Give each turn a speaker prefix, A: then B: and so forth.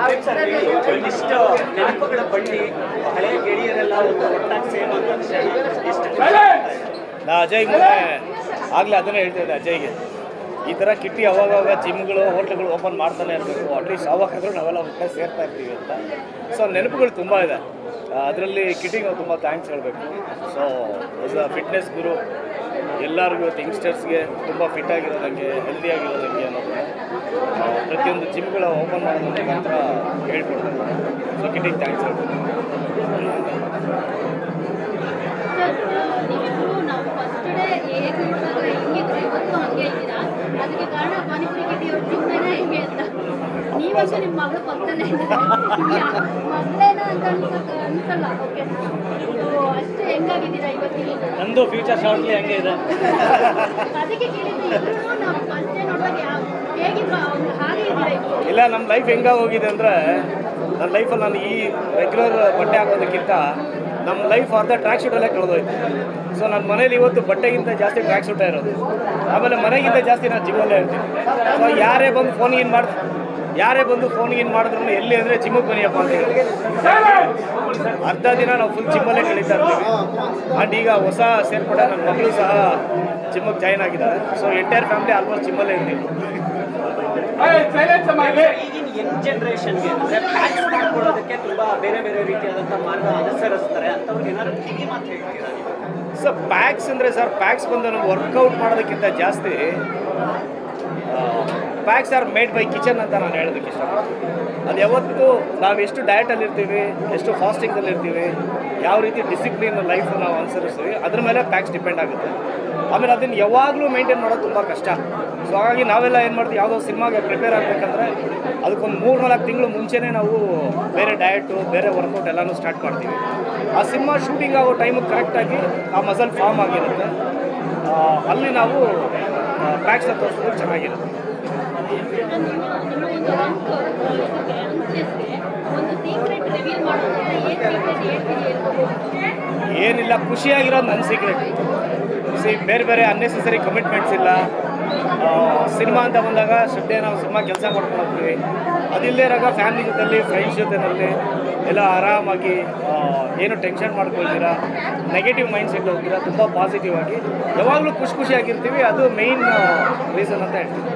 A: ಒಂದಿಷ್ಟು ನೆನಪುಗಳ ಬಳ್ಳಿ ಹಳೆಯ ಗೆಳೆಯರೆಲ್ಲ ಒಟ್ಟಾಗಿ ಸೇರುವಂಥ ಎಷ್ಟು
B: ನಾ ಅಜಯ್ ಮೊನ್ನೆ ಆಗಲೇ ಅದನ್ನೇ ಹೇಳ್ತಿದ್ದೆ ಅಜಯ್ಗೆ, ಈ ಥರ ಕಿಟ್ಟಿ ಅವಾಗವಾಗ ಜಿಮ್ಗಳು ಹೋಟ್ಲ್ಗಳು ಓಪನ್ ಮಾಡ್ತಾನೆ ಇರಬೇಕು, ಅಟ್ಲೀಸ್ಟ್ ಅವಾಗಾದರೂ ನಾವೆಲ್ಲ ಒಟ್ಟಾಗಿ ಸೇರ್ತಾ ಇರ್ತೀವಿ ಅಂತ. ಸೊ ನೆನಪುಗಳು ತುಂಬ ಇದೆ ಅದರಲ್ಲಿ. ಕಿಟ್ಟಿಗೆ ನಾವು ತುಂಬ ಥ್ಯಾಂಕ್ಸ್ ಹೇಳಬೇಕು. ಸೊ ಆಸ್ ಅ ಫಿಟ್ನೆಸ್ ಗುರು ಎಲ್ಲರಿಗೂ ಇವತ್ತು ಯಂಗ್ಸ್ಟರ್ಸ್ಗೆ ತುಂಬ ಫಿಟ್ ಆಗಿರೋದಂಗೆ, ಹೆಲ್ದಿ ಆಗಿರೋದಂಗೆ ಅನ್ನೋದನ್ನ ಪ್ರತಿಯೊಂದು ಜಿಮ್ಗಳ ಓಪನ್ ಮಾಡೋದ್ರ ಮುಖಾಂತರ ಹೇಳ್ಕೊಡ್ತಾರೆ. ಸೊ ಕಿಟ್ಟಿಗೆ ಥ್ಯಾಂಕ್ಸ್ ಹೇಳ್ಬೇಕು.
C: ನಾವು ಫಸ್ಟ್ ಡೇ ಹೇಗೆ ನೋಡಿದಾಗ ಹೆಂಗಿದ್ರೆ ಇವತ್ತು ಹಂಗೆ ಇದ್ದೀರಾ, ಅದಕ್ಕೆ ಕಾರಣ ಪಾನಿಪುರಿ ಕಿಟ್ಟಿ ಅವ್ರ ಜಿಮ್ಮೇನೆ ಹೆಂಗೆ ಅಂತ. ನೀವಂತೂ ನಿಮ್ಮ ಮಗಳು ಪಕ್ಕದಲ್ಲೇ ಮಗಳೇನ ಅಂತ ಅನ್ಸಲ್ಲ. ಓಕೆ, ಅಷ್ಟು ಹೆಂಗಾಗಿದ್ದೀರಾ ಇವತ್ತಿಗೆ?
B: ನಂದು ಫ್ಯೂಚರ್ ಶಾರ್ಟ್ಲಿ ಹಂಗೆ ಇದೆ.
C: ಅದಕ್ಕೆ ಕೇಳಿದ್ದು, ಇಬ್ಬರು ನಾವು ಫಸ್ಟ್ ಡೇ ನೋಡಿದಾಗ ಹೇಗಿದ್ರು ಹಾಗೆ ಇದ್ದೀರಾ ಇಬ್ಬರು?
B: ಇಲ್ಲ, ನಮ್ಮ ಲೈಫ್ ಹೆಂಗೆ ಹೋಗಿದೆ ಅಂದರೆ, ನನ್ನ ಲೈಫಲ್ಲಿ ನಾನು ಈ ರೆಗ್ಯುಲರ್ ಬಟ್ಟೆ ಹಾಕೋದಕ್ಕಿಂತ ನಮ್ಮ ಲೈಫ್ ಅರ್ಧ ಟ್ರ್ಯಾಕ್ ಶೂಟಲ್ಲೇ ಕಳೆದೋಯ್ತು. ಸೊ ನನ್ನ ಮನೇಲಿ ಇವತ್ತು ಬಟ್ಟೆಗಿಂತ ಜಾಸ್ತಿ ಟ್ರ್ಯಾಕ್ ಶೂಟೇ ಇರೋದು. ಆಮೇಲೆ ಮನೆಗಿಂತ ಜಾಸ್ತಿ ನಾನು ಜಿಮ್ಮಲ್ಲೇ ಇರ್ತೀನಿ. ಸೊ ಯಾರೇ ಬಂದು ಫೋನ್ ಇನ್ ಮಾಡಿದ್ರು ಎಲ್ಲಿ ಅಂದರೆ ಜಿಮ್ಮಿಗೆ ಬನ್ನಿಯಪ್ಪ ಅಂತ ಹೇಳಿ ಅರ್ಧ ದಿನ ನಾವು ಫುಲ್ ಜಿಮ್ಮಲ್ಲೇ ಕಳೀತಾ ಇರ್ತೀವಿ. ಆ್ಯಂಡ್ ಈಗ ಹೊಸ ಸೇರ್ಪಡೆ ನನ್ನ ಮಗಳು ಸಹ ಜಿಮ್ಮಿಗೆ ಜಾಯ್ನ್ ಆಗಿದ್ದಾರೆ. ಸೊ ಎಂಟೈರ್ ಫ್ಯಾಮಿಲಿ ಆಲ್ಮೋಸ್ಟ್ ಜಿಮ್ಮಲ್ಲೇ ಇರ್ತೀವಿ.
A: ಈಗಿನ ಯಂಗ್ ಜನ್ರೇಷನ್ಗೆ ಅಂದರೆ ಪ್ಯಾಕ್ಸ್ ಮಾಡ್ಕೊಳ್ಳೋದಕ್ಕೆ ತುಂಬ ಬೇರೆ ಬೇರೆ ರೀತಿಯಾದಂಥ ಮಾರ್ಗ ಅನುಸರಿಸ್ತಾರೆ. ಅಂಥವ್ರಿಗೆ ಏನಾದ್ರು ಕಿವಿ ಮಾತು ಹೇಳ್ತೀರಾ?
B: ಸರ್ ಪ್ಯಾಕ್ಸ್ ಅಂದರೆ ಪ್ಯಾಕ್ಸ್ ಬಂದು ನಾವು ವರ್ಕೌಟ್ ಮಾಡೋದಕ್ಕಿಂತ ಜಾಸ್ತಿ packs are made by kitchen ಅಂತ ನಾನು ಹೇಳೋದಕ್ಕೆ ಇಷ್ಟಪಡ್ತೀನಿ. ಅದು ಯಾವತ್ತು ನಾವು ಎಷ್ಟು ಡಯಟಲ್ಲಿರ್ತೀವಿ, ಎಷ್ಟು ಫಾಸ್ಟಿಂಗಲ್ಲಿರ್ತೀವಿ, ಯಾವ ರೀತಿ ಡಿಸಿಪ್ಲಿನ್ ಲೈಫ್ ನಾವು ಅನುಸರಿಸ್ತೀವಿ, ಅದ್ರ ಮೇಲೆ ಪ್ಯಾಕ್ಸ್ ಡಿಪೆಂಡ್ ಆಗುತ್ತೆ. ಆಮೇಲೆ ಅದನ್ನು ಯಾವಾಗಲೂ ಮೇಂಟೈನ್ ಮಾಡೋದು ತುಂಬ ಕಷ್ಟ. ಸೊ ಹಾಗಾಗಿ ನಾವೆಲ್ಲ ಏನು ಮಾಡ್ತೀವಿ, ಯಾವುದೋ ಸಿನಿಮಾಗೆ ಪ್ರಿಪೇರ್ ಆಗಬೇಕಂದ್ರೆ ಅದಕ್ಕೊಂದು 3-4 ತಿಂಗಳು ಮುಂಚೆನೇ ನಾವು ಬೇರೆ ಡಯಟು, ಬೇರೆ ವರ್ಕೌಟ್ ಎಲ್ಲನೂ ಸ್ಟಾರ್ಟ್ ಮಾಡ್ತೀವಿ. ಆ ಸಿನಿಮಾ ಶೂಟಿಂಗ್ ಆಗೋ ಟೈಮಿಗೆ ಕರೆಕ್ಟಾಗಿ ಆ ಮಸಲ್ ಫಾರ್ಮ್ ಆಗಿರುತ್ತೆ. ಅಲ್ಲಿ ನಾವು ಪ್ಯಾಕ್ಸ್ನ ತೋರಿಸೋದು ಚೆನ್ನಾಗಿರುತ್ತೆ. ಏನಿಲ್ಲ, ಖುಷಿಯಾಗಿರೋದು ನನ್ನ ಸೀಕ್ರೆಟ್. ಬೇರೆ ಬೇರೆ ಅನ್ನೆಸೆಸರಿ ಕಮಿಟ್ಮೆಂಟ್ಸ್ ಇಲ್ಲ. ಸಿನಿಮಾ ಅಂತ ಬಂದಾಗ ಶ್ರದ್ಧೆ ನಾವು ಸಿನಿಮಾ ಕೆಲಸ ಮಾಡ್ಕೊಂಡು ಹೋಗ್ತೀವಿ. ಅದಿಲ್ಲದೆ ಇರಾಗ ಫ್ಯಾಮಿಲಿ ಜೊತೆಲಿ, ಫ್ರೆಂಡ್ಸ್ ಜೊತೆಯಲ್ಲಿ ಎಲ್ಲ ಆರಾಮಾಗಿ ಏನು ಟೆನ್ಷನ್ ಮಾಡ್ಕೊಳ್ತೀರಾ, ನೆಗೆಟಿವ್ ಮೈಂಡ್ ಸೆಟ್ ಹೋಗ್ತೀರಾ, ತುಂಬ ಪಾಸಿಟಿವ್ ಆಗಿ ಯಾವಾಗಲೂ ಖುಷಿಯಾಗಿರ್ತೀವಿ. ಅದು ಮೇಯ್ನ್ ರೀಸನ್ ಅಂತ ಹೇಳ್ತೀವಿ.